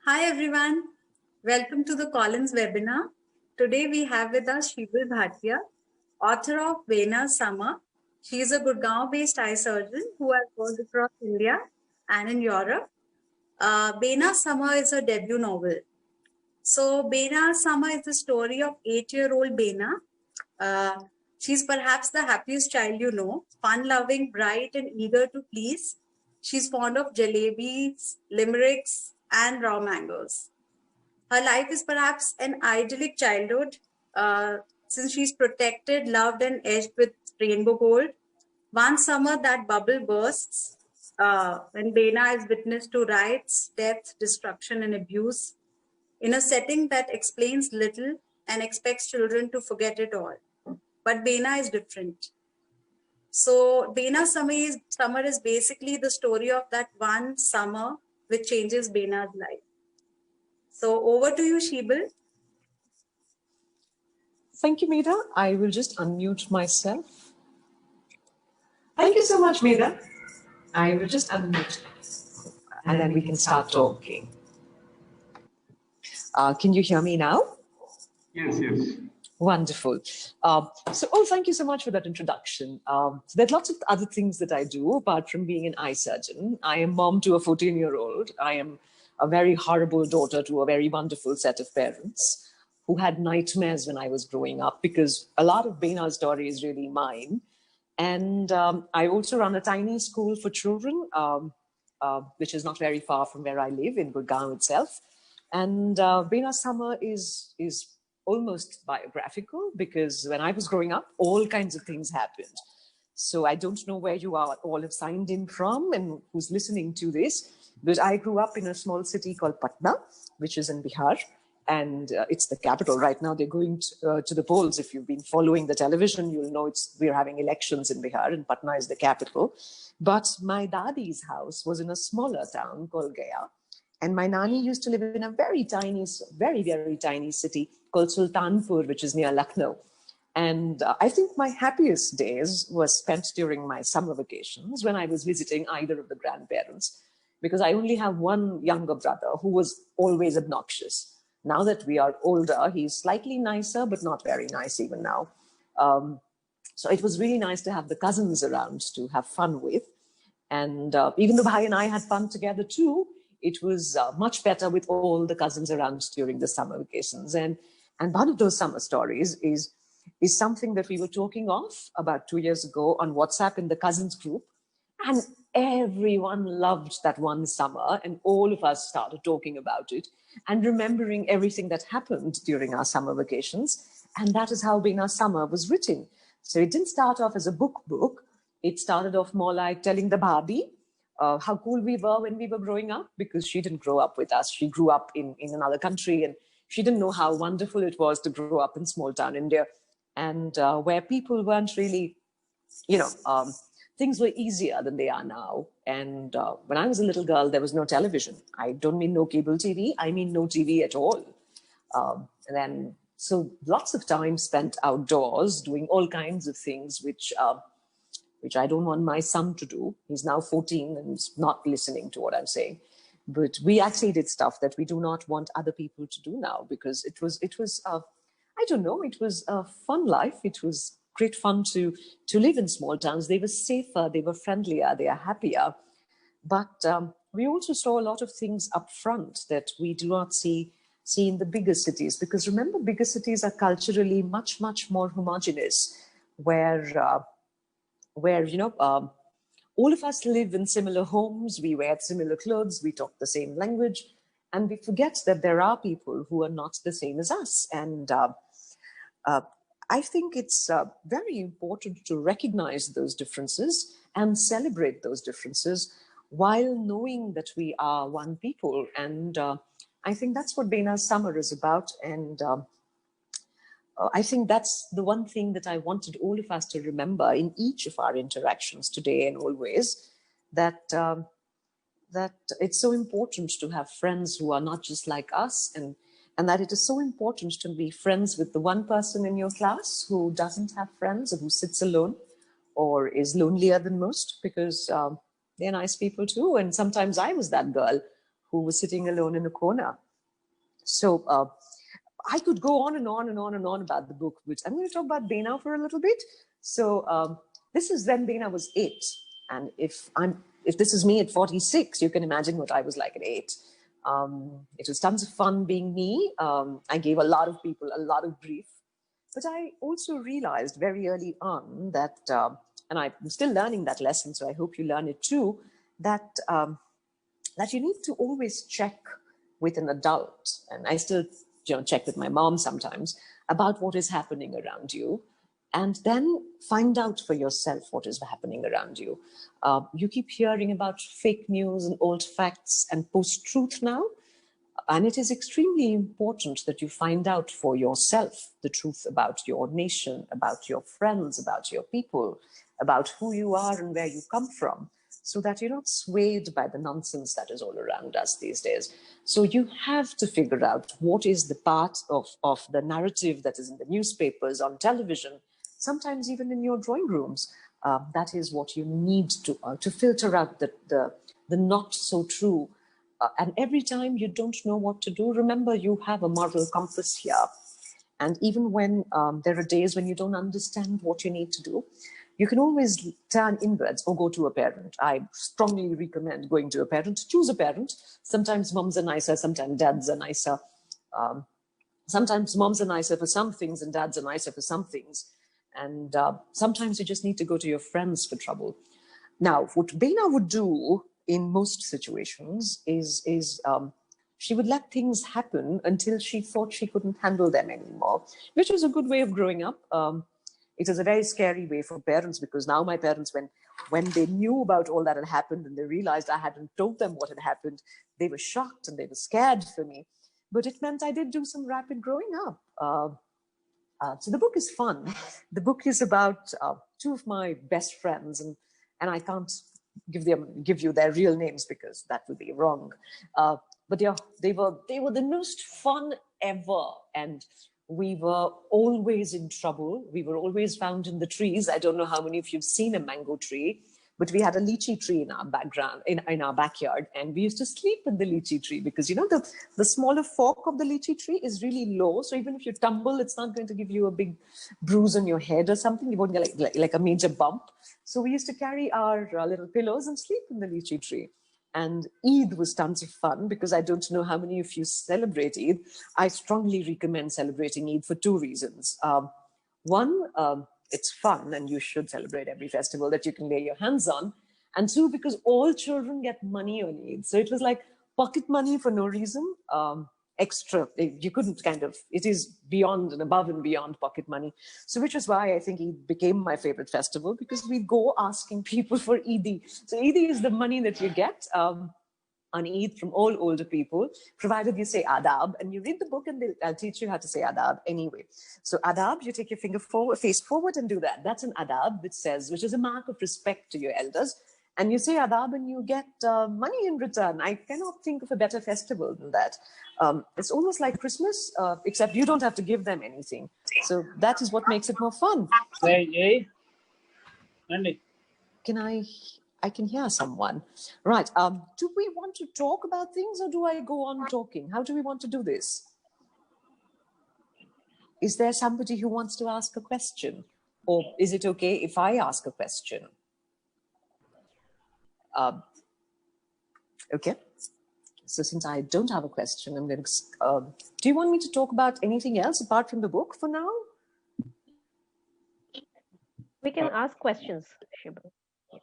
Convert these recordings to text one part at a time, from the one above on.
Hi everyone, welcome to the Collins webinar. Today we have with us Shibal Bhartiya, author of Bena Summer. She is a Gurgaon-based eye surgeon who has worked across India and in Europe. Bena Summer is her debut novel. So Bena Summer is the story of 8-year-old Bena. She's perhaps the happiest child you know, fun-loving, bright and eager to please. She's fond of jalebis, limericks and raw mangoes. Her life is perhaps an idyllic childhood since she's protected, loved, and edged with rainbow gold. One summer, that bubble bursts when Bena is witness to riots, death, destruction, and abuse in a setting that explains little and expects children to forget it all. But Bena is different. So Bena summer is basically the story of that one summer which changes Bena's life. So over to you, Shibal. Thank you, Meda. I will just unmute myself. Thank you so much, Meda. I will just unmute and then we can start talking. Can you hear me now? Yes. Wonderful. Thank you so much for that introduction. So there are lots of other things that I do apart from being an eye surgeon. I am mom to a 14-year-old. I am a very horrible daughter to a very wonderful set of parents who had nightmares when I was growing up because a lot of Bena's story is really mine. And I also run a tiny school for children, which is not very far from where I live in Gurgaon itself. And Bena Summer is almost biographical because when I was growing up, all kinds of things happened. So I don't know where you are all have signed in from and who's listening to this, but I grew up in a small city called Patna, which is in Bihar. And it's the capital right now. They're going to the polls. If you've been following the television, you'll know we're having elections in Bihar and Patna is the capital. But my dadi's house was in a smaller town called Gaya. And my nani used to live in a very tiny, very, very tiny city called Sultanpur, which is near Lucknow. And I think my happiest days were spent during my summer vacations when I was visiting either of the grandparents, because I only have one younger brother who was always obnoxious. Now that we are older, he's slightly nicer, but not very nice even now. So it was really nice to have the cousins around to have fun with. And even though Bhai and I had fun together too, it was much better with all the cousins around during the summer vacations. And one of those summer stories is something that we were talking of about 2 years ago on WhatsApp in the cousins group. And everyone loved that one summer. And all of us started talking about it and remembering everything that happened during our summer vacations. And that is how Bena Summer was written. So it didn't start off as a book. It started off more like telling the Barbie how cool we were when we were growing up, because she didn't grow up with us. She grew up in another country and she didn't know how wonderful it was to grow up in small town India and where people weren't really, things were easier than they are now. And when I was a little girl, there was no television. I don't mean no cable TV. I mean no TV at all. So lots of time spent outdoors doing all kinds of things, which I don't want my son to do. He's now 14 and he's not listening to what I'm saying. But we actually did stuff that we do not want other people to do now, because it was a fun life. It was great fun to live in small towns. They were safer, they were friendlier, they are happier. But we also saw a lot of things up front that we do not see in the bigger cities, because remember, bigger cities are culturally much, much more homogeneous, where all of us live in similar homes, we wear similar clothes, we talk the same language, and we forget that there are people who are not the same as us. And I think it's very important to recognize those differences and celebrate those differences while knowing that we are one people. And I think that's what Bena Summer is about. And I think that's the one thing that I wanted all of us to remember in each of our interactions today and always, that it's so important to have friends who are not just like us, and that it is so important to be friends with the one person in your class who doesn't have friends and who sits alone or is lonelier than most, because they're nice people too. And sometimes I was that girl who was sitting alone in a corner. So I could go on and on and on and on about the book, which I'm going to talk about Bena for a little bit. So this is when Bena was 8. And if this is me at 46, you can imagine what I was like at 8. It was tons of fun being me. I gave a lot of people a lot of grief. But I also realized very early on that, and I'm still learning that lesson, so I hope you learn it too, that you need to always check with an adult. And I still check with my mom sometimes about what is happening around you, and then find out for yourself what is happening around you. You keep hearing about fake news and old facts and post-truth now. And it is extremely important that you find out for yourself the truth about your nation, about your friends, about your people, about who you are and where you come from, so that you're not swayed by the nonsense that is all around us these days. So you have to figure out what is the part of the narrative that is in the newspapers, on television, sometimes even in your drawing rooms. That is what you need to filter out the not so true. And every time you don't know what to do, remember you have a moral compass here. And even when there are days when you don't understand what you need to do, you can always turn inwards or go to a parent. I strongly recommend going to a parent. Choose a parent. Sometimes moms are nicer, sometimes dads are nicer. Sometimes moms are nicer for some things and dads are nicer for some things. And sometimes you just need to go to your friends for trouble. Now, what Bena would do in most situations is she would let things happen until she thought she couldn't handle them anymore, which was a good way of growing up. It was a very scary way for parents, because now my parents, when they knew about all that had happened and they realized I hadn't told them what had happened, they were shocked and they were scared for me. But it meant I did do some rapid growing up. So the book is fun. The book is about two of my best friends, and I can't give you their real names because that would be wrong. But yeah, they were the most fun ever, and we were always in trouble. We were always found in the trees. I don't know how many of you've seen a mango tree, but we had a lychee tree in our background, in our backyard, and we used to sleep in the lychee tree because the smaller fork of the lychee tree is really low, so even if you tumble, it's not going to give you a big bruise on your head or something. You won't get like a major bump. So we used to carry our little pillows and sleep in the lychee tree. And Eid was tons of fun, because I don't know how many of you celebrate Eid. I strongly recommend celebrating Eid for two reasons. One, it's fun, and you should celebrate every festival that you can lay your hands on. And two, because all children get money on Eid. So it was like pocket money for no reason. Extra, you couldn't it is beyond and above and beyond pocket money. So which is why I think Eid became my favorite festival, because we go asking people for Eid. So Eid is the money that you get on Eid from all older people, provided you say adab, and you read the book and they'll teach you how to say adab anyway. So adab, you take your face forward and do that. That's an adab, which is a mark of respect to your elders. And you say adab and you get money in return. I cannot think of a better festival than that. It's almost like Christmas, except you don't have to give them anything. So that is what makes it more fun. Hey, Andy. I can hear someone. Right. Do we want to talk about things, or do I go on talking? How do we want to do this? Is there somebody who wants to ask a question? Or is it okay if I ask a question? Okay. So since I don't have a question, I'm going to... do you want me to talk about anything else apart from the book for now? We can ask questions, Shibal.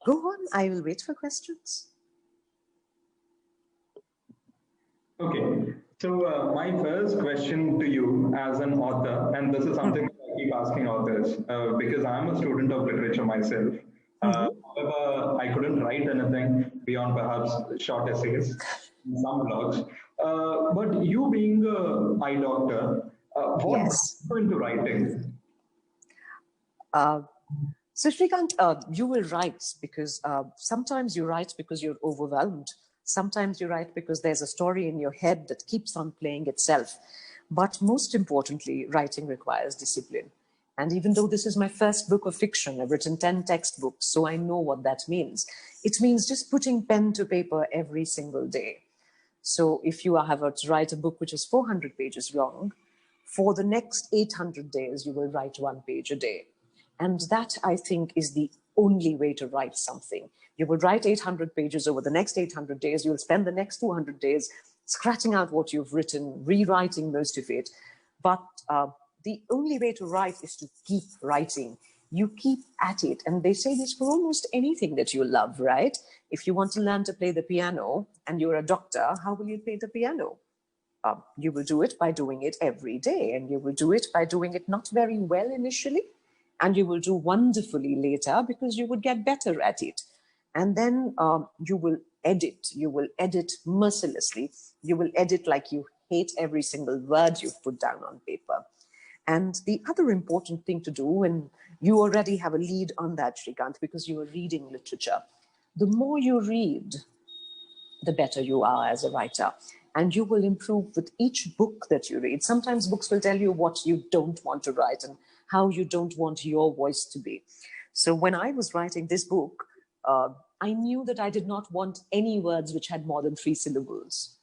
Go on. I will wait for questions. Okay. So my first question to you as an author, and this is something I keep asking authors, because I'm a student of literature myself. However, I couldn't write anything beyond perhaps short essays, some blogs. But you being an eye doctor, what Yes. brought you into writing? So Shrikant, you will write because sometimes you write because you're overwhelmed. Sometimes you write because there's a story in your head that keeps on playing itself. But most importantly, writing requires discipline. And even though this is my first book of fiction, I've written 10 textbooks, so I know what that means. It means just putting pen to paper every single day. So if you have to write a book which is 400 pages long, for the next 800 days, you will write 1 page a day. And that, I think, is the only way to write something. You will write 800 pages over the next 800 days. You'll spend the next 200 days scratching out what you've written, rewriting most of it. But the only way to write is to keep writing. You keep at it. And they say this for almost anything that you love, right? If you want to learn to play the piano and you're a doctor, how will you play the piano? You will do it by doing it every day, and you will do it by doing it not very well initially, and you will do wonderfully later because you would get better at it. And then you will edit mercilessly. You will edit like you hate every single word you've put down on paper. And the other important thing to do, and you already have a lead on that, Shrikant, because you are reading literature. The more you read, the better you are as a writer. And you will improve with each book that you read. Sometimes books will tell you what you don't want to write and how you don't want your voice to be. So when I was writing this book, I knew that I did not want any words which had more than 3 syllables.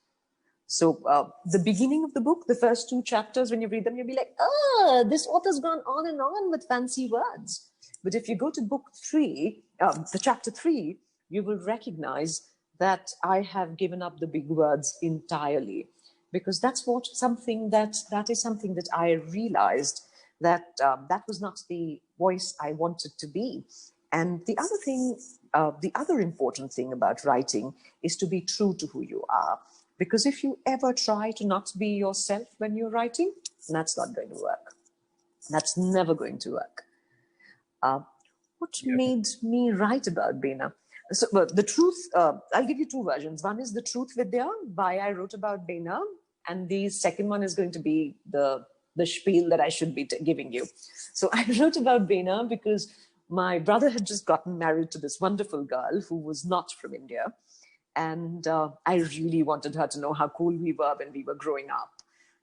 So the beginning of the book, the first 2 chapters, when you read them, you'll be like, oh, this author's gone on and on with fancy words. But if you go to book 3, the chapter 3, you will recognize that I have given up the big words entirely, because that is something that I realized that that was not the voice I wanted to be. And the other thing, the other important thing about writing is to be true to who you are. Because if you ever try to not be yourself when you're writing, that's not going to work. That's never going to work. What made me write about Bena? So the truth, I'll give you 2 versions. One is the truth Vidya, why I wrote about Bena. And the second one is going to be the spiel that I should be giving you. So I wrote about Bena because my brother had just gotten married to this wonderful girl who was not from India. And I really wanted her to know how cool we were when we were growing up.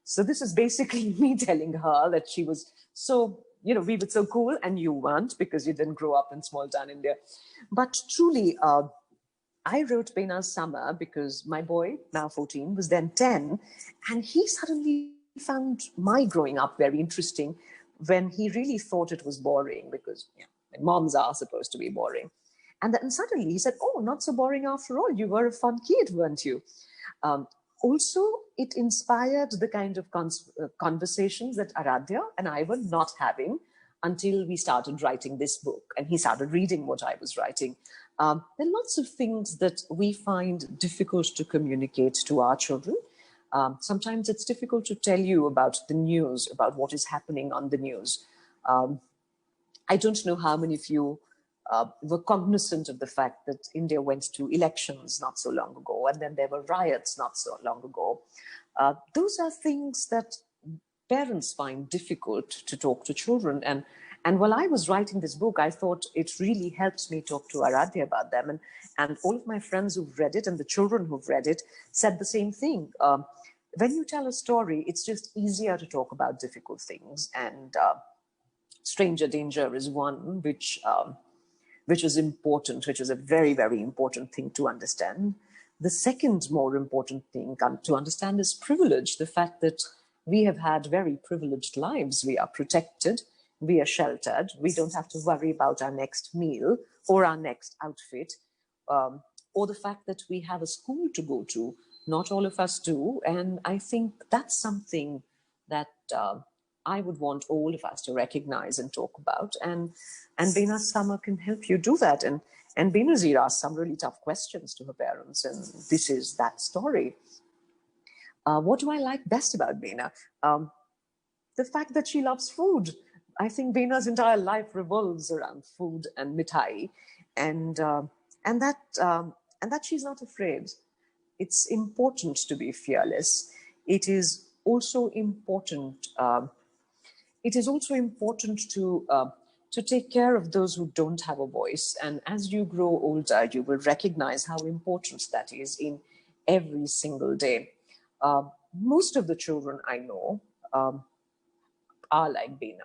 So this is basically me telling her that she was so, we were so cool and you weren't because you didn't grow up in small town India. But truly, I wrote Bena's Summer because my boy, now 14, was then 10. And he suddenly found my growing up very interesting when he really thought it was boring because moms are supposed to be boring. And then suddenly he said, oh, not so boring after all. You were a fun kid, weren't you? Also, it inspired the kind of conversations that Aradhya and I were not having until we started writing this book. And he started reading what I was writing. There are lots of things that we find difficult to communicate to our children. Sometimes it's difficult to tell you about the news, about what is happening on the news. I don't know how many of you were cognizant of the fact that India went to elections not so long ago, and then there were riots not so long ago. Those are things that parents find difficult to talk to children. And while I was writing this book, I thought it really helped me talk to Aradhya about them. And all of my friends who've read it and the children who've read it said the same thing. When you tell a story, it's just easier to talk about difficult things. And stranger danger is one which is important, which is a very, very important thing to understand. The second more important thing to understand is privilege, the fact that we have had very privileged lives. We are protected, we are sheltered, we don't have to worry about our next meal or our next outfit, or the fact that we have a school to go to. Not all of us do, and I think that's something that I would want all of us to recognize and talk about. And Bena's Summer can help you do that. And Benazir asked some really tough questions to her parents, and this is that story. What do I like best about Bena? The fact that she loves food. I think Bena's entire life revolves around food and mithai, and that she's not afraid. It's important to be fearless. It is also important. It is also important to take care of those who don't have a voice. And as you grow older, you will recognize how important that is in every single day. Most of the children I know are like Bena.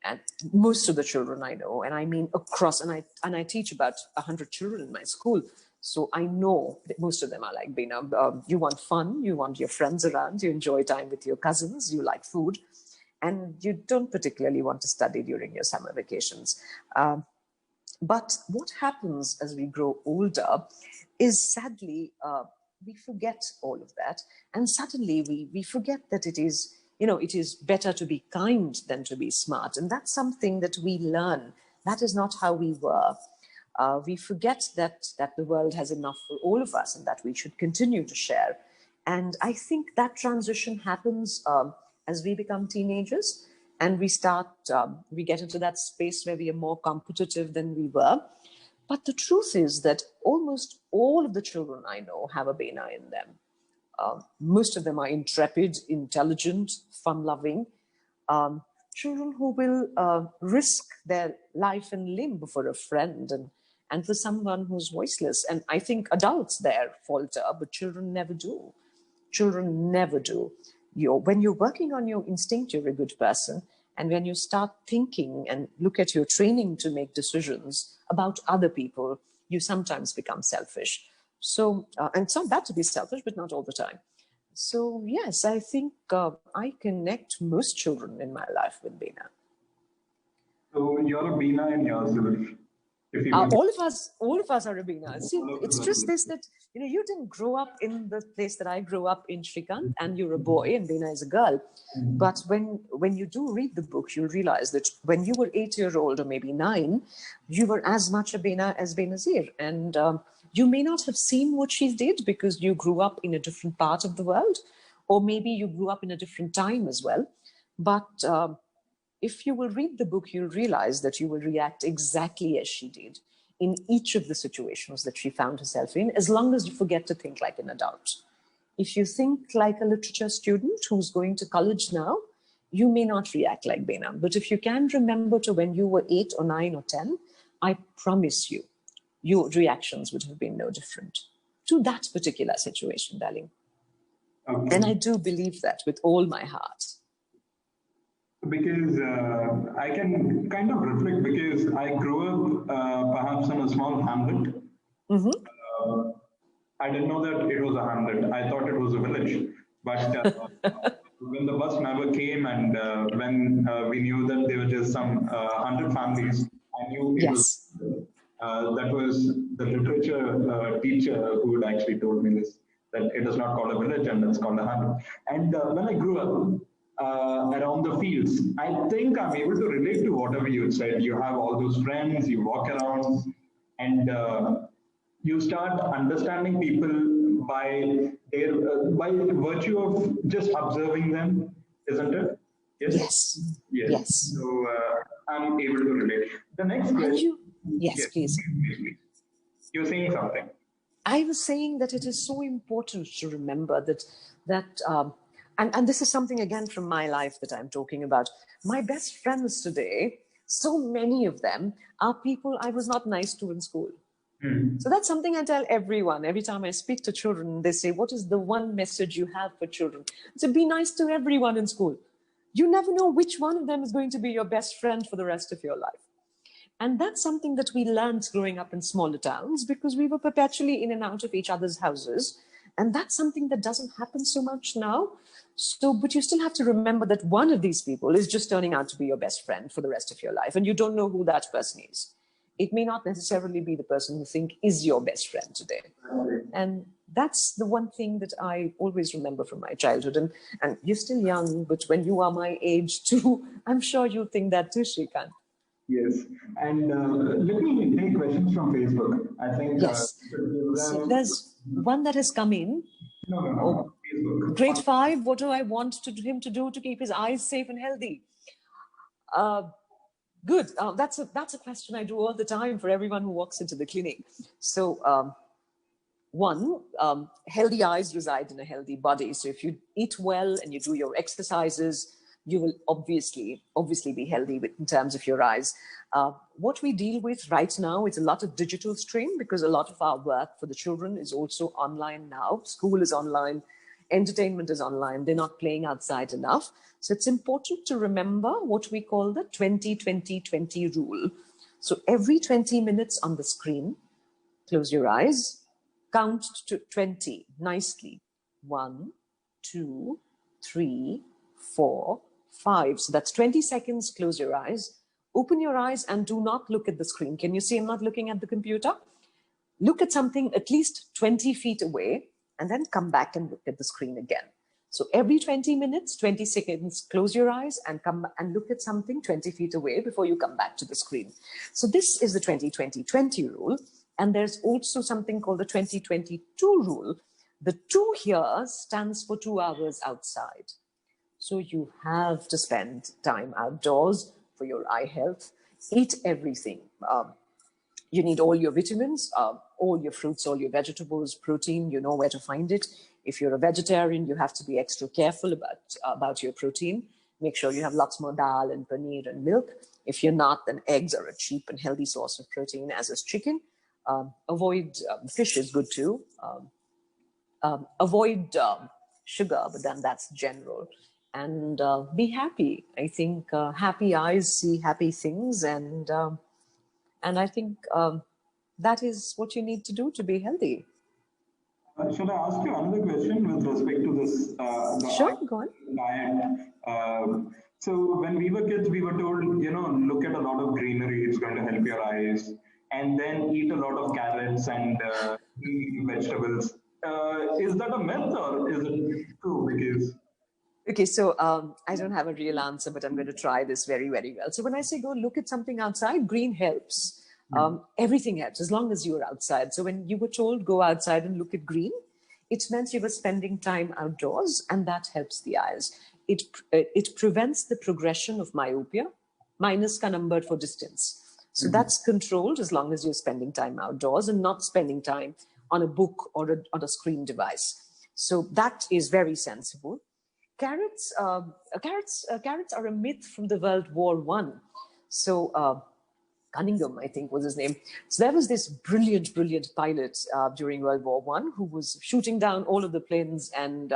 And most of the children I know, and I mean across, and I teach about 100 children in my school. So I know that most of them are like Bena. You want fun, you want your friends around, you enjoy time with your cousins, you like food, and you don't particularly want to study during your summer vacations. But what happens as we grow older is sadly, we forget all of that. And suddenly we forget that it is, it is better to be kind than to be smart. And that's something that we learn. That is not how we were. We forget that the world has enough for all of us and that we should continue to share. And I think that transition happens as we become teenagers and we get into that space where we are more competitive than we were. But the truth is that almost all of the children I know have a Bena in them. Most of them are intrepid, intelligent, fun-loving, children who will risk their life and limb for a friend and for someone who's voiceless. And I think adults there falter, but children never do. Children never do. When you're working on your instinct, you're a good person. And when you start thinking and look at your training to make decisions about other people, you sometimes become selfish. So, and it's not bad to be selfish, but not all the time. So, yes, I think I connect most children in my life with Bena. So you're a Bena in yourself. All of us are a Bena. See, it's just this that, you didn't grow up in the place that I grew up in, Shrikant, and you're a boy and Bena is a girl. But when you do read the book, you'll realize that when you were 8-year-old or maybe 9, you were as much a Bena as Benazir. And you may not have seen what she did because you grew up in a different part of the world, or maybe you grew up in a different time as well. But if you will read the book, you'll realize that you will react exactly as she did in each of the situations that she found herself in, as long as you forget to think like an adult. If you think like a literature student who's going to college now, you may not react like Bena. But if you can remember to when you were 8 or 9 or 10, I promise you, your reactions would have been no different to that particular situation, darling. Okay. And I do believe that with all my heart. Because I can kind of reflect because I grew up perhaps in a small hamlet. Mm-hmm. I didn't know that it was a hamlet. I thought it was a village. But when the bus never came and when we knew that there were just some 100 families, I knew it was. That was the literature teacher who had actually told me this, that it is not called a village and it's called a hamlet. And when I grew up, around the fields, I think I'm able to relate to whatever you said. You have all those friends, you walk around, and you start understanding people by by virtue of just observing them, isn't it? Yes. So I'm able to relate. The next question. Yes, please. You're saying something. I was saying that it is so important to remember that. And this is something, again, from my life that I'm talking about. My best friends today, so many of them are people I was not nice to in school. So that's something I tell everyone. Every time I speak to children, they say, what is the one message you have for children? I say, be nice to everyone in school. You never know which one of them is going to be your best friend for the rest of your life. And that's something that we learned growing up in smaller towns because we were perpetually in and out of each other's houses. And that's something that doesn't happen so much now. So, but you still have to remember that one of these people is just turning out to be your best friend for the rest of your life. And you don't know who that person is. It may not necessarily be the person you think is your best friend today. And that's the one thing that I always remember from my childhood. And you're still young, but when you are my age too, I'm sure you'll think that too, Shrikant. Yes. And let me take questions from Facebook. I think yes. So there's one that has come in. No. Grade 5, what do I want him to do to keep his eyes safe and healthy? Good. That's a question I do all the time for everyone who walks into the clinic. So one, healthy eyes reside in a healthy body. So if you eat well and you do your exercises, you will obviously be healthy in terms of your eyes. What we deal with right now is a lot of digital strain because a lot of our work for the children is also online now. School is online, entertainment is online. They're not playing outside enough. So it's important to remember what we call the 20-20-20 rule. So every 20 minutes on the screen, close your eyes, Count to 20 nicely. 1, 2, 3, 4, 5. So that's 20 seconds. Close your eyes. Open your eyes and do not look at the screen. Can you see I'm not looking at the computer? Look at something at least 20 feet away and then come back and look at the screen again. So every 20 minutes, 20 seconds, close your eyes and come and look at something 20 feet away before you come back to the screen. So this is the 20-20-20 rule. And there's also something called the 20-22 rule. The 2 here stands for 2 hours outside. So you have to spend time outdoors for your eye health. Eat everything. You need all your vitamins, all your fruits, all your vegetables, protein, you know where to find it. If you're a vegetarian, you have to be extra careful about your protein. Make sure you have lots more dal and paneer and milk. If you're not, then eggs are a cheap and healthy source of protein, as is chicken. Avoid fish is good too. Avoid sugar, but then that's general. And be happy. I think happy eyes see happy things, and I think that is what you need to do to be healthy. Should I ask you another question with respect to this? Sure, go on. Diet. So when we were kids, we were told, look at a lot of greenery, it's going to help your eyes, and then eat a lot of carrots and eat vegetables. Is that a myth or is it true? Because okay, so I don't have a real answer, but I'm going to try this very, very well. So when I say go look at something outside, green helps. Everything helps as long as you're outside. So when you were told go outside and look at green, it meant you were spending time outdoors, and that helps the eyes. It prevents the progression of myopia. Minus ka number for distance. So that's controlled as long as you're spending time outdoors and not spending time on a book or on a screen device. So that is very sensible. Carrots are a myth from the World War I. So Cunningham, I think was his name. So there was this brilliant pilot during World War I who was shooting down all of the planes, and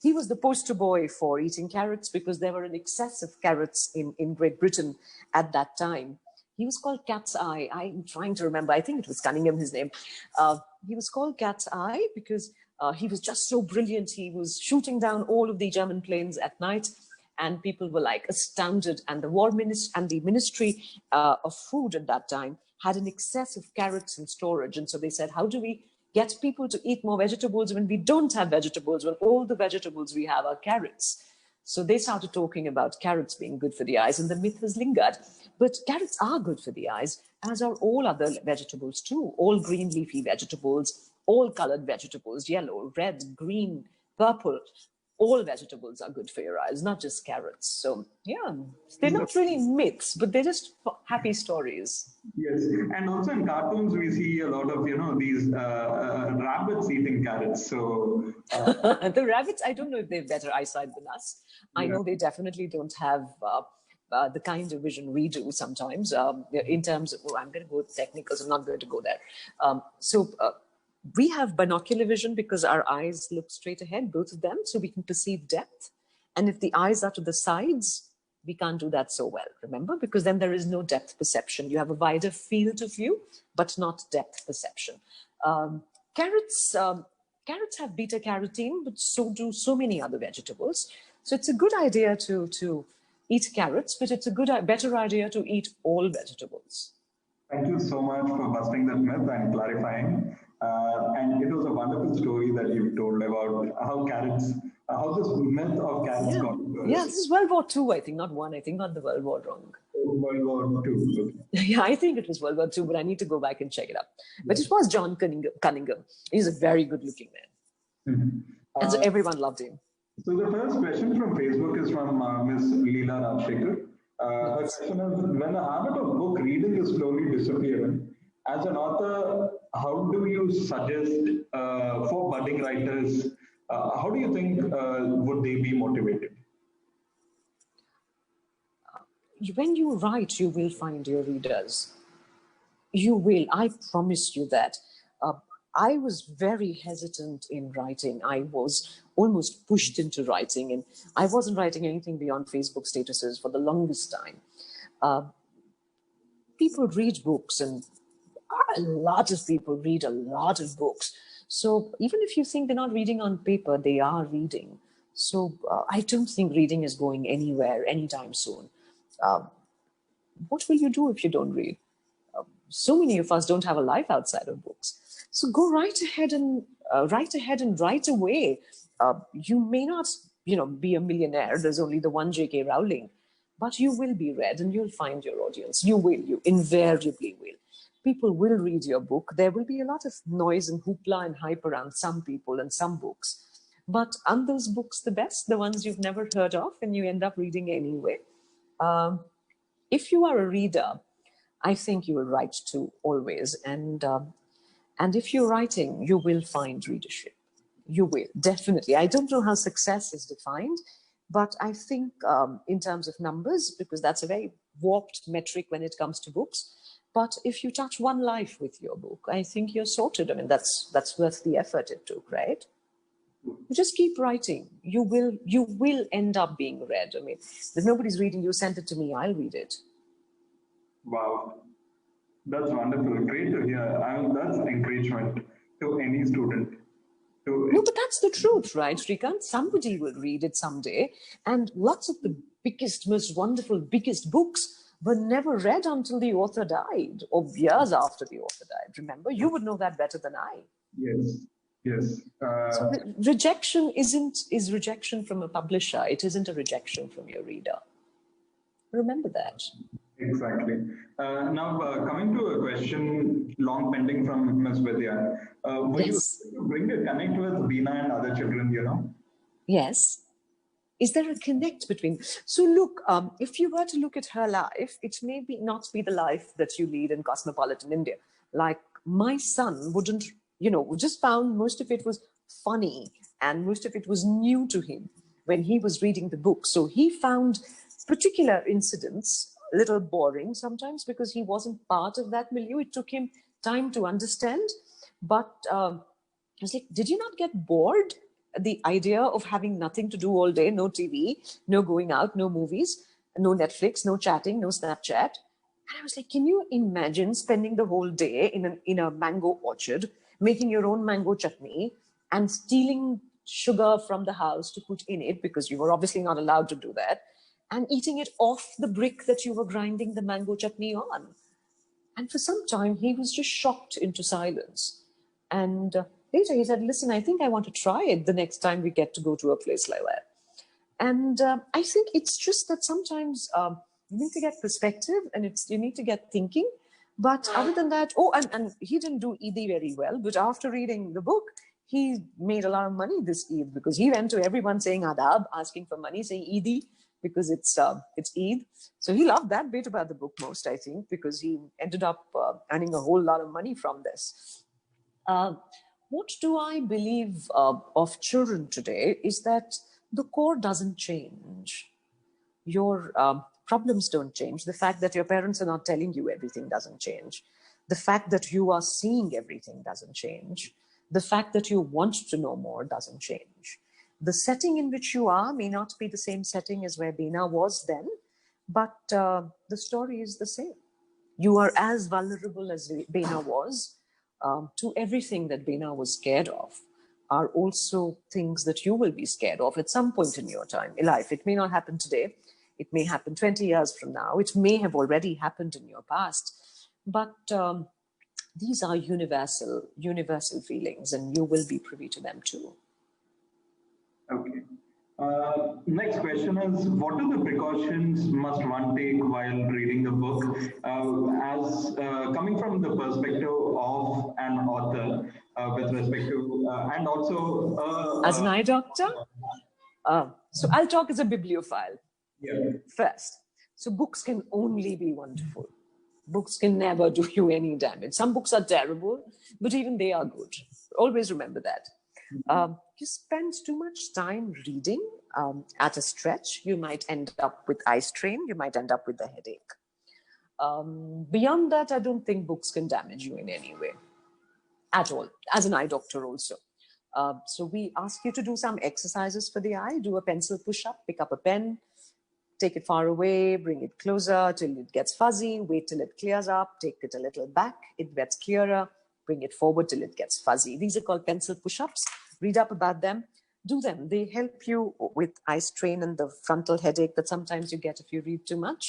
he was the poster boy for eating carrots because there were an excess of carrots in Great Britain at that time. He was called Cat's Eye. I'm trying to remember. I think it was Cunningham, his name. He was called Cat's Eye because he was just so brilliant. He was shooting down all of the German planes at night, and people were like astounded. And the Ministry of Food at that time had an excess of carrots in storage. And so they said, how do we get people to eat more vegetables when we don't have vegetables, when all the vegetables we have are carrots? So they started talking about carrots being good for the eyes, and the myth has lingered. But carrots are good for the eyes, as are all other vegetables too. All green leafy vegetables, all colored vegetables, yellow, red, green, purple. All vegetables are good for your eyes, not just carrots. So yeah, they're not really myths, but they're just happy stories. Yes, and also in cartoons we see a lot of these rabbits eating carrots. So the rabbits, I don't know if they have better eyesight than us. I know they definitely don't have the kind of vision we do sometimes. In terms of, I'm going to go technical, so I'm not going to go there. We have binocular vision because our eyes look straight ahead, both of them, so we can perceive depth. And if the eyes are to the sides, we can't do that so well, remember? Because then there is no depth perception. You have a wider field of view, but not depth perception. Carrots have beta carotene, but so do so many other vegetables. So it's a good idea to eat carrots, but it's a better idea to eat all vegetables. Thank you so much for busting that myth and clarifying. And it was a wonderful story that you told about how this myth of carrots got to us. Yeah, this is World War II, I think, not one. I think not the World War wrong. World War II. Yeah, I think it was World War II, but I need to go back and check it up. But it was John Cunningham. He's a very good-looking man. Mm-hmm. And so everyone loved him. So the first question from Facebook is from Ms. Leela Rajshekhar. Her question is, when the habit of book reading is slowly disappearing, as an author, how do you suggest for budding writers, how do you think would they be motivated? When you write, you will find your readers. You will, I promise you that. I was very hesitant in writing. I was almost pushed into writing, and I wasn't writing anything beyond Facebook statuses for the longest time. People read books, and a lot of people read a lot of books, So even if you think they're not reading on paper, they are reading. So I don't think reading is going anywhere anytime soon. What will you do if you don't read? So many of us don't have a life outside of books. So go right ahead and write away. You may not, be a millionaire. There's only the one J.K. Rowling, but you will be read, and you'll find your audience. You invariably will. People will read your book. There will be a lot of noise and hoopla and hype around some people and some books. But aren't those books the best? The ones you've never heard of and you end up reading anyway? If you are a reader, I think you will write too, always. And if you're writing, you will find readership. You will, definitely. I don't know how success is defined, but I think in terms of numbers, because that's a very warped metric when it comes to books. But if you touch one life with your book, I think you're sorted. I mean, that's worth the effort it took, right? You just keep writing. You will end up being read. I mean, if nobody's reading, you send it to me, I'll read it. Wow, that's wonderful. Great to hear. That's encouragement to any student. No, but that's the truth, right, Shrikant? Somebody will read it someday. And lots of the biggest, most wonderful, biggest books were never read until the author died, or years after the author died. Remember, you would know that better than I. Yes. So rejection is rejection from a publisher. It isn't a rejection from your reader. Remember that. Exactly. Now, coming to a question long pending from Ms. Vidya, would Yes. you bring a connect with Bena and other children, Yes. Is there a connect between? So look, if you were to look at her life, it may not be the life that you lead in cosmopolitan India. Like my son wouldn't, just found most of it was funny and most of it was new to him when he was reading the book. So he found particular incidents a little boring sometimes because he wasn't part of that milieu. It took him time to understand. But I was like, did you not get bored? The idea of having nothing to do all day, no TV, no going out, no movies, no Netflix, no chatting, no Snapchat. And I was like, can you imagine spending the whole day in a mango orchard, making your own mango chutney and stealing sugar from the house to put in it, because you were obviously not allowed to do that, and eating it off the brick that you were grinding the mango chutney on? And for some time, he was just shocked into silence. And later he said, listen, I think I want to try it the next time we get to go to a place like that. And I think it's just that sometimes you need to get perspective and you need to get thinking. But other than that, and he didn't do Eid very well, but after reading the book, he made a lot of money this Eid because he went to everyone saying adab, asking for money, saying Eid, because it's Eid. So he loved that bit about the book most, I think, because he ended up earning a whole lot of money from this. What do I believe of children today is that the core doesn't change. Your problems don't change. The fact that your parents are not telling you everything doesn't change. The fact that you are seeing everything doesn't change. The fact that you want to know more doesn't change. The setting in which you are may not be the same setting as where Bena was then, but the story is the same. You are as vulnerable as Bena was to everything that Bena was scared of. Are also things that you will be scared of at some point in your time in life. It may not happen today. It may happen 20 years from now. It may have already happened in your past. But these are universal feelings, and you will be privy to them too. Okay. Next question is, what are the precautions must one take while reading the book? As coming from the perspective of an author, with respect to, and also... as an eye doctor? So I'll talk as a bibliophile first. So books can only be wonderful. Books can never do you any damage. Some books are terrible, but even they are good. Always remember that. You spend too much time reading at a stretch, you might end up with eye strain, you might end up with a headache. Beyond that, I don't think books can damage you in any way at all, as an eye doctor also. So we ask you to do some exercises for the eye, do a pencil push-up, pick up a pen, take it far away, bring it closer till it gets fuzzy, wait till it clears up, take it a little back, it gets clearer, bring it forward till it gets fuzzy. These are called pencil push-ups. Read up about them. Do them. They help you with eye strain and the frontal headache that sometimes you get if you read too much.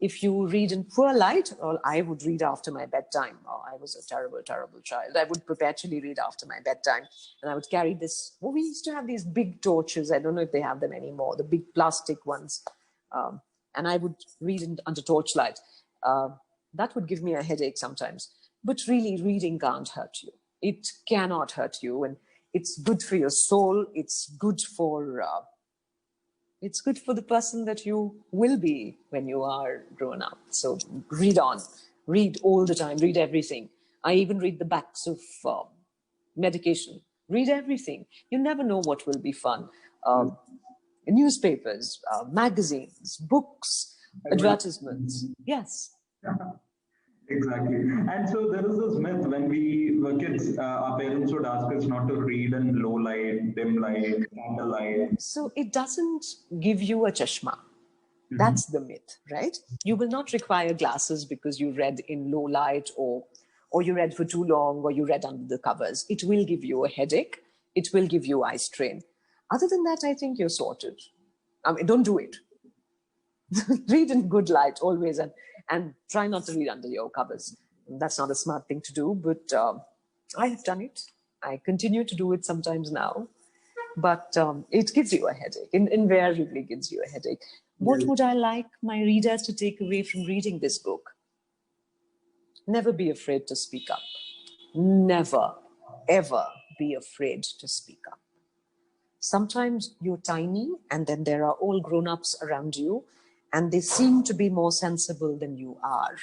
If you read in poor light, or I would read after my bedtime. Oh, I was a terrible, terrible child. I would perpetually read after my bedtime. And I would carry this. Well, we used to have these big torches. I don't know if they have them anymore, the big plastic ones. And I would read under torchlight. That would give me a headache sometimes. But really, reading can't hurt you. It cannot hurt you. And it's good for your soul. It's good for the person that you will be when you are grown up. So read on. Read all the time. Read everything. I even read the backs of medication. Read everything. You never know what will be fun. Newspapers, magazines, books, advertisements. Yes. Exactly. And so there is this myth when we were kids, our parents would ask us not to read in low light, dim light, candle light. So it doesn't give you a chashma. That's the myth, right? You will not require glasses because you read in low light or you read for too long or you read under the covers. It will give you a headache. It will give you eye strain. Other than that, I think you're sorted. I mean, don't do it. Read in good light always and try not to read under your covers. That's not a smart thing to do, but I have done it. I continue to do it sometimes now. But it gives you a headache. Invariably gives you a headache. What would I like my readers to take away from reading this book? Never be afraid to speak up. Never, ever be afraid to speak up. Sometimes you're tiny and then there are all grown-ups around you and they seem to be more sensible than you are.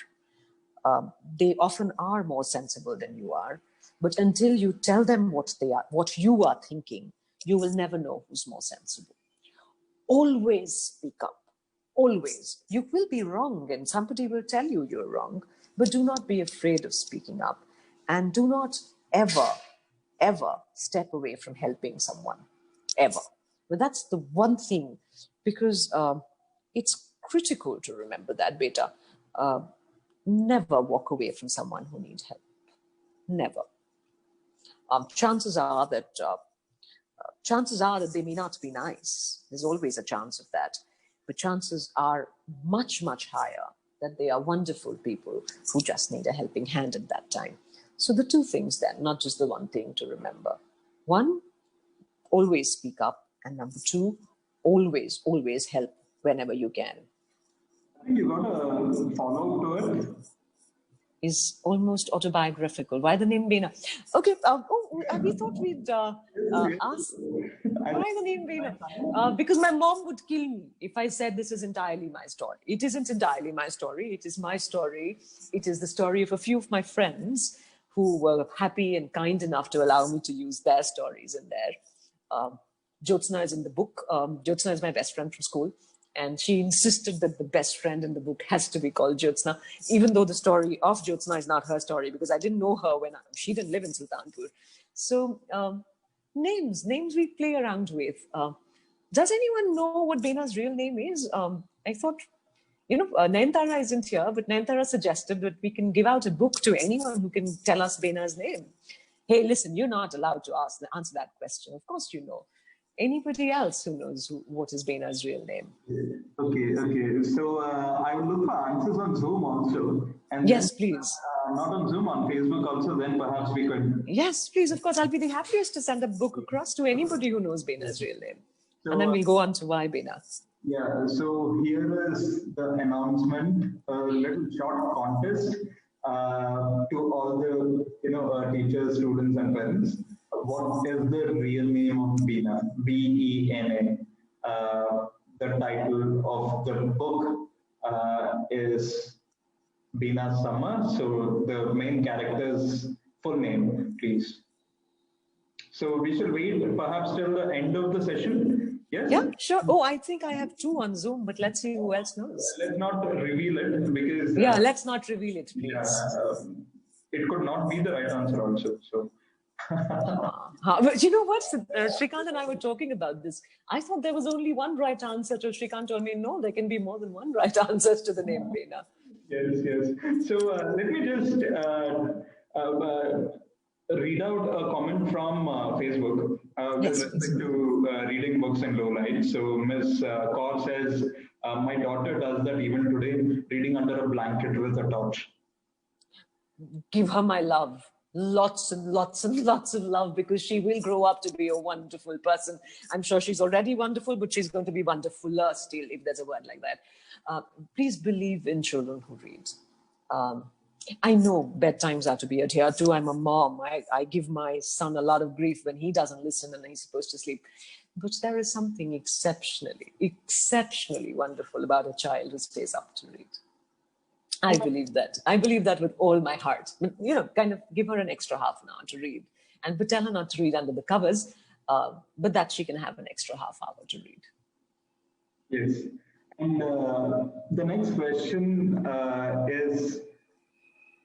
They often are more sensible than you are. But until you tell them what you are thinking, you will never know who's more sensible. Always speak up. Always. You will be wrong and somebody will tell you you're wrong, but do not be afraid of speaking up. And do not ever, ever step away from helping someone. Ever. But that's the one thing, because it's critical to remember that, beta. Never walk away from someone who needs help. Never. Chances are that they may not be nice. There's always a chance of that. But chances are much, much higher that they are wonderful people who just need a helping hand at that time. So the two things then, not just the one thing to remember. One, always speak up. And number two, always, always help whenever you can. I think you got a follow-up to it. Is almost autobiographical. Why the name Bena? Okay, we thought we'd ask why the name Bena? Because my mom would kill me if I said this is entirely my story. It isn't entirely my story. It is my story. It is the story of a few of my friends who were happy and kind enough to allow me to use their stories in there. Jyotsna is in the book. Jyotsna is my best friend from school. And she insisted that the best friend in the book has to be called Jyotsna, even though the story of Jyotsna is not her story, because I didn't know her when she didn't live in Sultanpur. So names we play around with. Does anyone know what Bena's real name is? I thought, Nayantara isn't here, but Nayantara suggested that we can give out a book to anyone who can tell us Bena's name. Hey, listen, you're not allowed to answer that question. Of course you know. Anybody else who knows what is Bena's real name? Okay. So I will look for answers on Zoom also. And yes, then, please. Not on Zoom, on Facebook also, then perhaps we could... Yes, please, of course. I'll be the happiest to send a book across to anybody who knows Bena's real name. So, and then we'll go on to why Bena. Yeah, so here is the announcement, a little short contest to all the teachers, students and parents. What is the real name of Bena? Bena. The title of the book is Bena Summer. So the main character's full name, please. So we shall wait perhaps till the end of the session. Yes? Yeah, sure. Oh, I think I have two on Zoom, but let's see who else knows. Let's not reveal it because... yeah, let's not reveal it, please. It could not be the right answer also. So... But you know what? Shrikant and I were talking about this. I thought there was only one right answer till Shrikant told me, no, there can be more than one right answers to the name Bena. Yes. So let me just read out a comment from Facebook with Yes, respect please. to reading books in low light. So Ms. Kaur says, my daughter does that even today, reading under a blanket with a torch. Give her my love. Lots and lots and lots of love, because she will grow up to be a wonderful person. I'm sure she's already wonderful, but she's going to be wonderfuler still, if there's a word like that. Please believe in children who read. Um, I know bedtimes are to be adhered to. I'm a mom. I give my son a lot of grief when he doesn't listen and he's supposed to sleep. But there is something exceptionally, exceptionally wonderful about a child who stays up to read. I believe that. I believe that with all my heart. But, kind of give her an extra half an hour to read. But tell her not to read under the covers, but that she can have an extra half hour to read. Yes. And the next question is,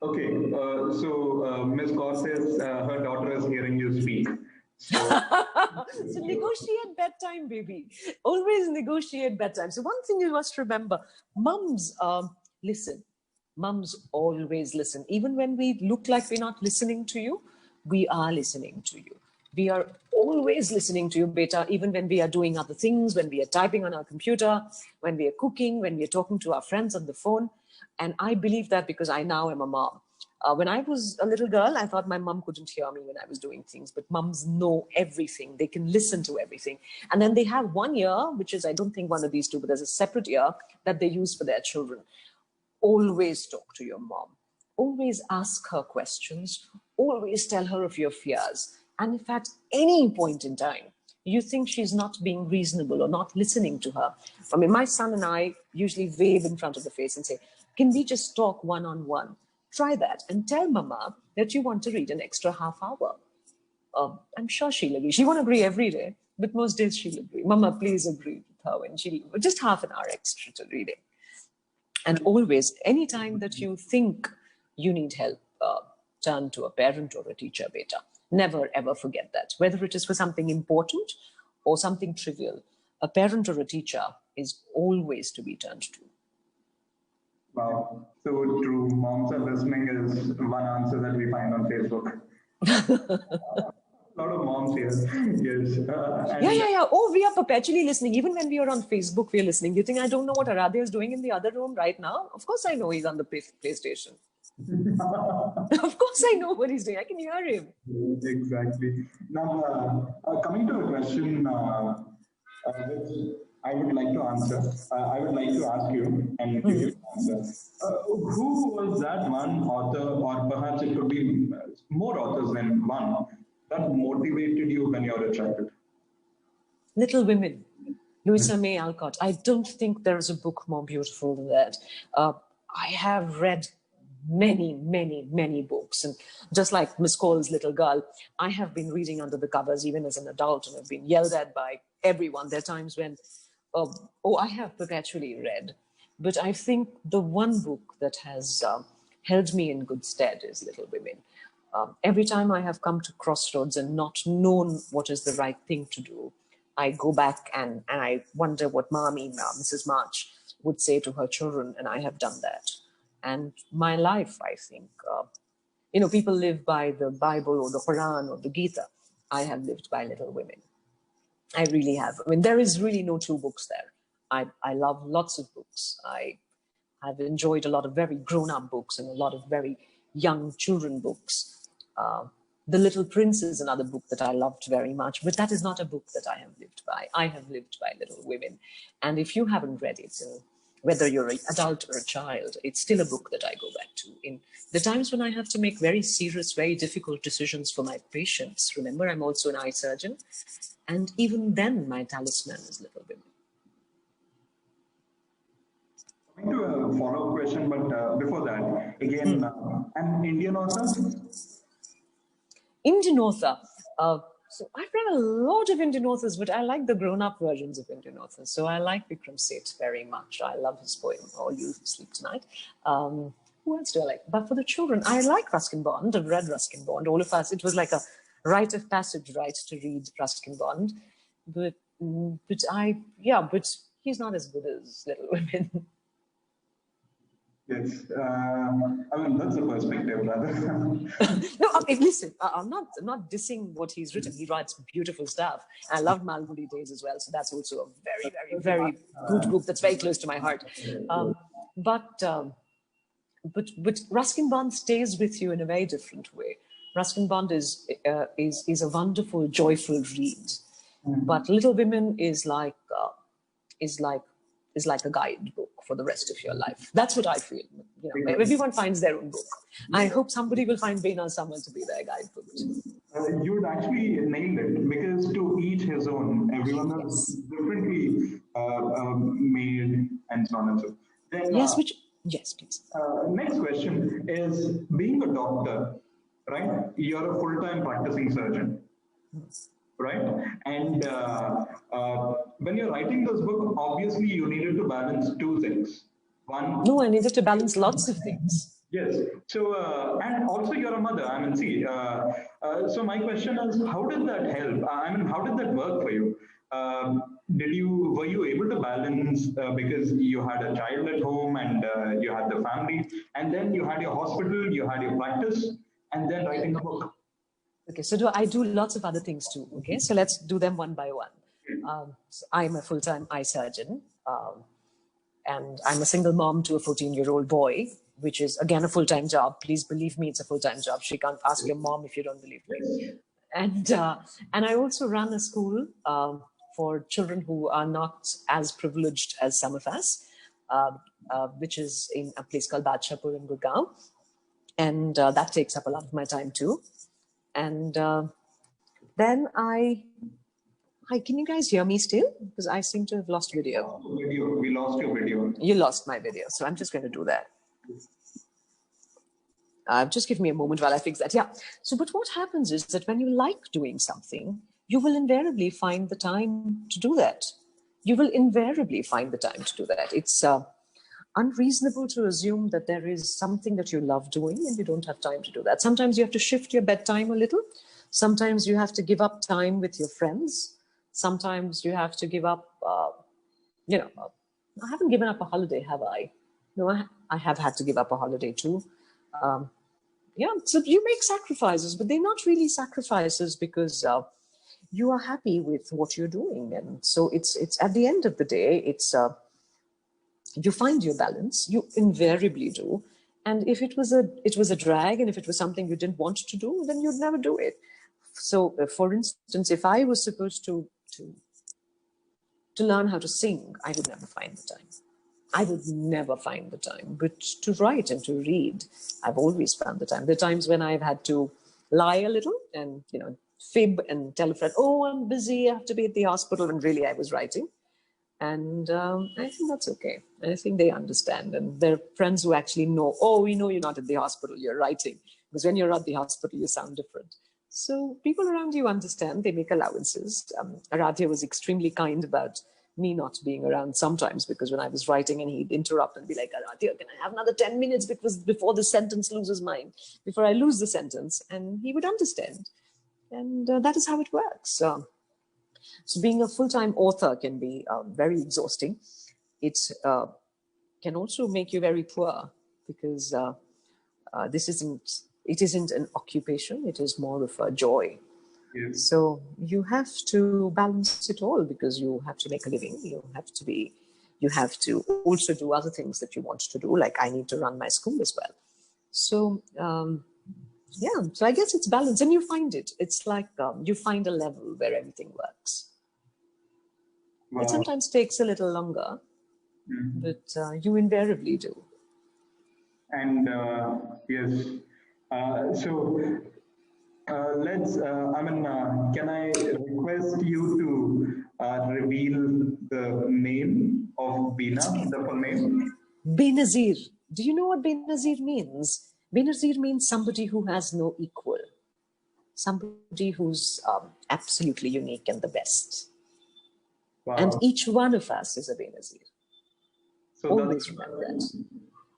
okay, Ms. Kaur says her daughter is hearing you speak. So, So negotiate bedtime, baby. Always negotiate bedtime. So one thing you must remember, mums listen. Mums always listen. Even when we look like we're not listening to you, we are listening to you. We are always listening to you, beta, even when we are doing other things, when we are typing on our computer, when we are cooking, when we are talking to our friends on the phone. And I believe that because I now am a mom. When I was a little girl, I thought my mom couldn't hear me when I was doing things, but mums know everything. They can listen to everything. And then they have one ear, which is, I don't think one of these two, but there's a separate ear that they use for their children. Always talk to your mom. Always ask her questions. Always tell her of your fears. And if at any point in time you think she's not being reasonable or not listening to her, I mean, my son and I usually wave in front of the face and say, can we just talk one-on-one? Try that and tell mama that you want to read an extra half hour. I'm sure she'll agree. She won't agree every day, but most days she'll agree. Mama, please agree with her when just half an hour extra to reading. And always, anytime that you think you need help, turn to a parent or a teacher, beta. Never ever forget that. Whether it is for something important or something trivial, a parent or a teacher is always to be turned to. wow, so true. Moms are listening is one answer that we find on Facebook. A lot of moms here. Yes. Yeah. Oh, we are perpetually listening. Even when we are on Facebook, we are listening. You think I don't know what Aradhya is doing in the other room right now? Of course I know he's on the PlayStation. Of course I know what he's doing. I can hear him. Exactly. Now, coming to a question which I would like to answer, I would like to ask you and give you an answer. Who was that one author, or perhaps it could be more authors than one, that motivated you when you were a child? Little Women, Louisa May Alcott. I don't think there is a book more beautiful than that. I have read many, many, many books. And just like Miss Cole's little girl, I have been reading under the covers even as an adult and have been yelled at by everyone. There are times when, I have perpetually read. But I think the one book that has held me in good stead is Little Women. Every time I have come to crossroads and not known what is the right thing to do, I go back and I wonder what Mommy, Mrs. March, would say to her children, and I have done that. And my life, I think, people live by the Bible or the Quran or the Gita. I have lived by Little Women. I really have. I mean, there is really no two books there. I love lots of books. I've enjoyed a lot of very grown-up books and a lot of very young children books. The Little Prince is another book that I loved very much, but that is not a book that I have lived by. I have lived by Little Women. And if you haven't read it, whether you're an adult or a child, it's still a book that I go back to. In the times when I have to make very serious, very difficult decisions for my patients. Remember, I'm also an eye surgeon. And even then, my talisman is Little Women. Coming to a follow-up question, but before that, again, an Indian author? Indian author. So I've read a lot of Indian authors, but I like the grown-up versions of Indian authors. So I like Vikram Seth very much. I love his poem, All You Sleep Tonight. Who else do I like? But for the children, I like Ruskin Bond. I've read Ruskin Bond. All of us, it was like a rite of passage, right, to read Ruskin Bond. But he's not as good as Little Women. Yes. I mean, that's a perspective, brother. No, listen, I'm not dissing what he's written. He writes beautiful stuff. I love Malgudi Days as well. So that's also a very, very, very good book that's very close to my heart. But Ruskin Bond stays with you in a very different way. Ruskin Bond is a wonderful, joyful read. But Little Women is like is like a guidebook for the rest of your life. That's what I feel. You know, everyone finds their own book. I hope somebody will find Bena Summer to be their guidebook. You'd actually nailed it because to each his own. Everyone is differently made and so on and so forth. Then, Yes, please. Next question is being a doctor, right? You're a full-time practicing surgeon, right? And when you're writing this book, obviously you needed to balance two things. One, No, I needed to balance lots of things. yes. So, and also you're a mother. I mean, see, so my question is, how did that help? I mean, how did that work for you? Were you able to balance because you had a child at home and you had the family, and then you had your hospital, you had your practice, and then writing a book? Okay, so I do lots of other things too. Okay, so let's do them one by one. So I'm a full-time eye surgeon, and I'm a single mom to a 14-year-old boy, which is again a full-time job. Please believe me, it's a full-time job. She can't ask your mom if you don't believe me. And I also run a school for children who are not as privileged as some of us, which is in a place called Badshapur in Gurgaon, and that takes up a lot of my time too. And then Hi, can you guys hear me still? Because I seem to have lost video. We lost your video. You lost my video, so I'm just going to do that. Just give me a moment while I fix that. Yeah. So, but what happens is that when you like doing something, you will invariably find the time to do that. You will invariably find the time to do that. It's unreasonable to assume that there is something that you love doing and you don't have time to do that. Sometimes you have to shift your bedtime a little. Sometimes you have to give up time with your friends. Sometimes you have to give up, I haven't given up a holiday, have I? No, I have had to give up a holiday too. So you make sacrifices, but they're not really sacrifices because you are happy with what you're doing. And so it's at the end of the day, you find your balance, you invariably do. And if it was a drag, and if it was something you didn't want to do, then you'd never do it. So, for instance, if I was supposed to learn how to sing, I would never find the time. I would never find the time. But to write and to read, I've always found the time. There are times when I've had to lie a little and, fib and tell a friend, oh, I'm busy, I have to be at the hospital, and really I was writing. And I think that's okay. I think they understand. And there are friends who actually know, oh, we know you're not at the hospital, you're writing. Because when you're at the hospital, you sound different. So people around you understand, they make allowances. Aradhya was extremely kind about me not being around sometimes, because when I was writing and he'd interrupt and be like, Aradhya, can I have another 10 minutes before the sentence loses mine, before I lose the sentence? And he would understand. And that is how it works. So being a full-time author can be very exhausting. It can also make you very poor, because it isn't an occupation, it is more of a joy. Yes. So you have to balance it all, because you have to make a living. You have to also do other things that you want to do. Like I need to run my school as well. So, so I guess it's balance, and you find it. It's like you find a level where everything works. Wow. It sometimes takes a little longer, but you invariably do. And yes, let's, can I request you to reveal the name of Bena, the full name? Benazir. Do you know what Benazir means? Benazir means somebody who has no equal. Somebody who's absolutely unique and the best. Wow. And each one of us is a Benazir. So always remember that.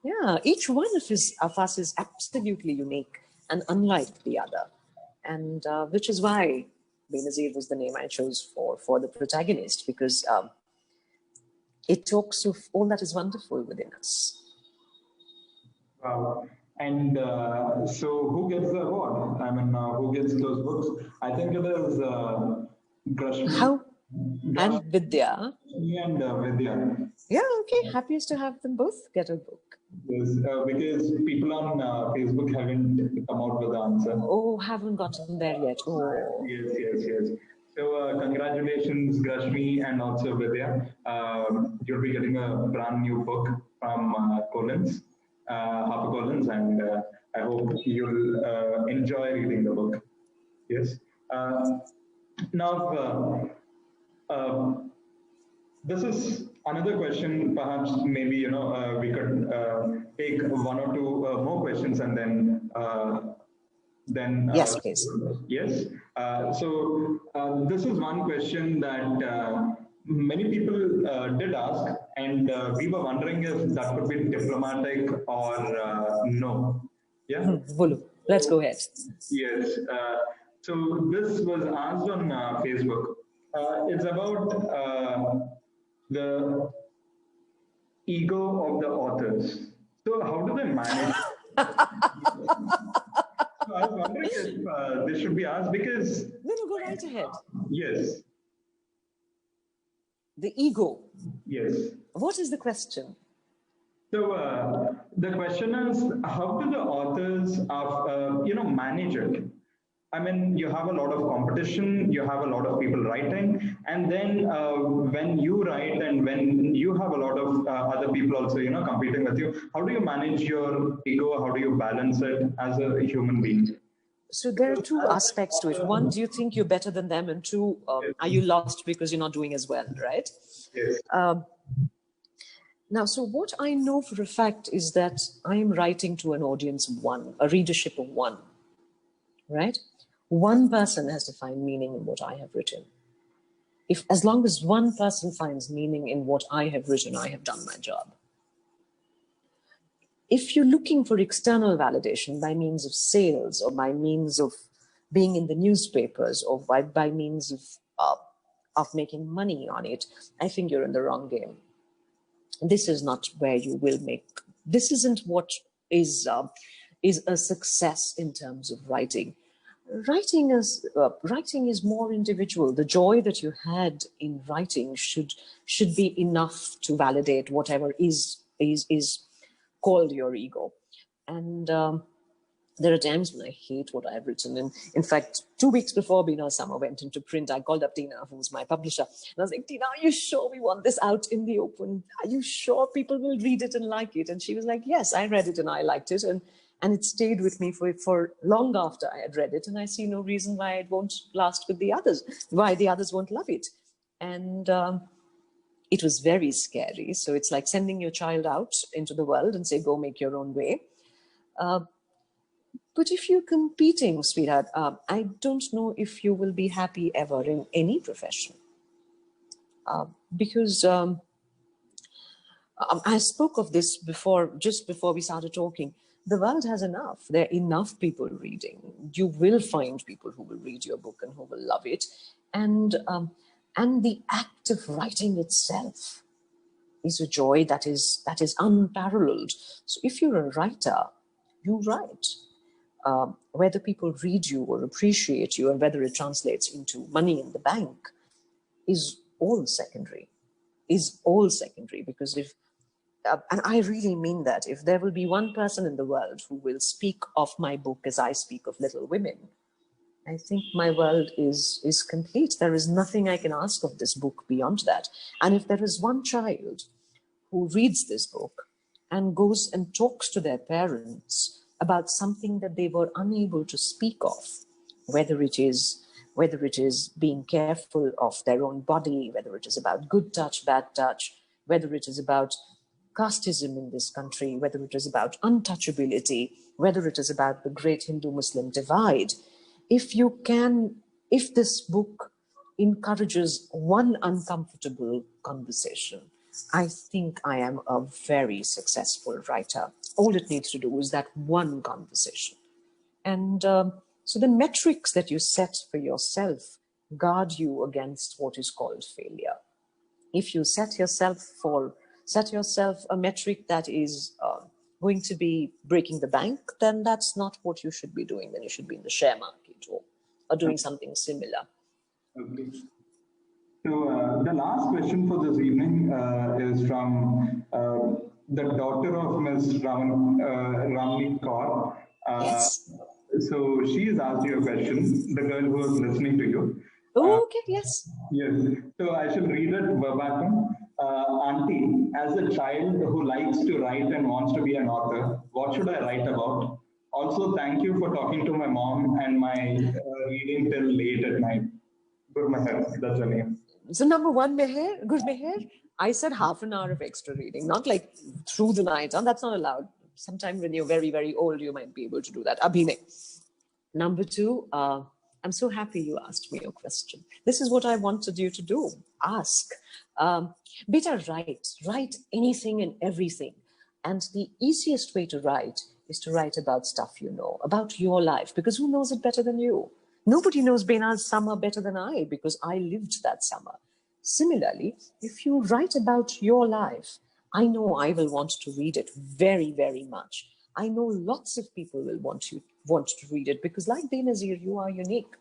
Yeah, each one of us is absolutely unique and unlike the other. And which is why Benazir was the name I chose for the protagonist, because it talks of all that is wonderful within us. Wow. And so, who gets the award? I mean, who gets those books? I think it is Grashmi, How and Vidya. And Vidya. Yeah, okay. Happiest to have them both get a book. Yes, because people on Facebook haven't come out with the answer. Oh, haven't gotten there yet. Oh. Yes. So, congratulations, Grashmi, and also Vidya. You'll be getting a brand new book from Collins, HarperCollins, and I hope you'll enjoy reading the book. Yes. Now, this is another question. Perhaps maybe we could take one or two more questions and then Yes, please. yes. So this is one question that many people did ask, and we were wondering if that could be diplomatic or no. Yeah. Vulu, let's go ahead. Yes. So this was asked on Facebook. It's about the ego of the authors. So how do they manage? So I was wondering if this should be asked because No, go right ahead. yes, The ego. yes. What is the question? So the question is, how do the authors manage it? I mean, you have a lot of competition, you have a lot of people writing, and then when you write and when you have a lot of other people also, competing with you, how do you manage your ego? How do you balance it as a human being? So there are two aspects to it. One, do you think you're better than them? And two, are you lost because you're not doing as well, right? Yes. Now, so what I know for a fact is that I am writing to an audience of one, a readership of one, right? One person has to find meaning in what I have written. As long as one person finds meaning in what I have written, I have done my job. If you're looking for external validation by means of sales or by means of being in the newspapers or by means of making money on it, I think you're in the wrong game. This is not where you will make. This isn't what is a success in terms of writing. Writing is more individual. The joy that you had in writing should be enough to validate whatever is called your ego. And there are times when I hate what I've written. And in fact, 2 weeks before Bena Summer went into print, I called up Tina, who's my publisher. And I was like, Tina, are you sure we want this out in the open? Are you sure people will read it and like it? And she was like, yes, I read it and I liked it. And it stayed with me for long after I had read it. And I see no reason why it won't last with the others, why the others won't love it. And it was very scary. So it's like sending your child out into the world and say, go make your own way. But if you're competing, sweetheart, I don't know if you will be happy ever in any profession. Because I spoke of this just before we started talking. The world has enough. There are enough people reading. You will find people who will read your book and who will love it. And the act of writing itself is a joy that is unparalleled. So if you're a writer, you write. Whether people read you or appreciate you and whether it translates into money in the bank is all secondary. Because if and I really mean that, if there will be one person in the world who will speak of my book as I speak of Little Women, I think my world is complete. There is nothing I can ask of this book beyond that. And if there is one child who reads this book and goes and talks to their parents about something that they were unable to speak of, whether it is being careful of their own body, whether it is about good touch, bad touch, whether it is about casteism in this country, whether it is about untouchability, whether it is about the great Hindu-Muslim divide, if this book encourages one uncomfortable conversation, I think I am a very successful writer. All it needs to do is that one conversation. And so the metrics that you set for yourself guard you against what is called failure. If you set yourself a metric that is going to be breaking the bank, then that's not what you should be doing. Then you should be in the share market or doing something similar. Okay. So the last question for this evening is from the daughter of Ms. Ramni Kaur. Yes. So she has asked you a question, the girl who was listening to you. Okay, yes. Yes. So I shall read it verbatim. Auntie, as a child who likes to write and wants to be an author, what should I write about? Also, thank you for talking to my mom and my reading till late at night. Good Meher, that's her name. So number one, Meher, good Meher, I said half an hour of extra reading, not like through the night. And that's not allowed. Sometime when you're very, very old, you might be able to do that. Abhinay. Number two, I'm so happy you asked me a question. This is what I wanted you to do. Ask. Beta, write anything and everything. And the easiest way to write is to write about stuff you know, about your life, because who knows it better than you? Nobody knows Bena's summer better than I, because I lived that summer. Similarly, if you write about your life, I know I will want to read it very, very much. I know lots of people will want to read it, because like Benazir, you are unique.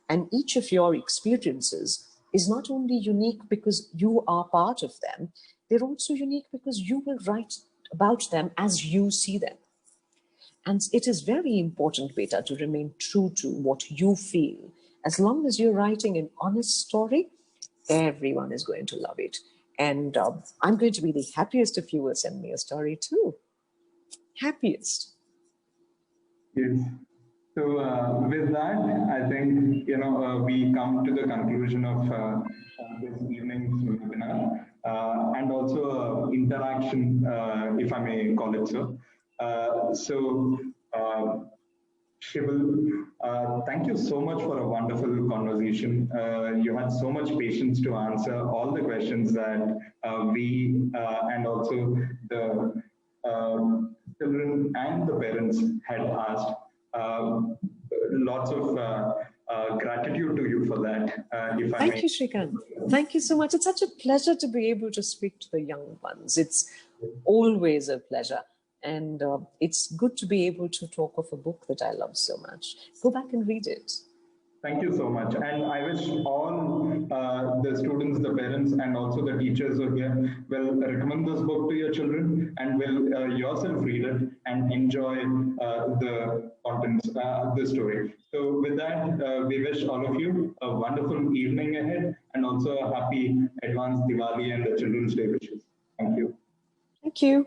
And each of your experiences is not only unique because you are part of them, they're also unique because you will write about them as you see them. And it is very important, Beta, to remain true to what you feel. As long as you're writing an honest story, everyone is going to love it. And I'm going to be the happiest if you will send me a story too. Happiest. Yes. So with that, I think we come to the conclusion of this evening's webinar and also interaction, if I may call it so. Shibal, thank you so much for a wonderful conversation. You had so much patience to answer all the questions that we and also the children and the parents had asked. Lots of gratitude to you for that. If I Thank may. you, Shrikant. Thank you so much. It's such a pleasure to be able to speak to the young ones. It's always a pleasure. And it's good to be able to talk of a book that I love so much. Go back and read it. Thank you so much. And I wish all the students, the parents, and also the teachers who are here will recommend this book to your children and will yourself read it and enjoy the contents, the story. So with that, we wish all of you a wonderful evening ahead and also a happy advanced Diwali and the Children's Day wishes. Thank you. Thank you.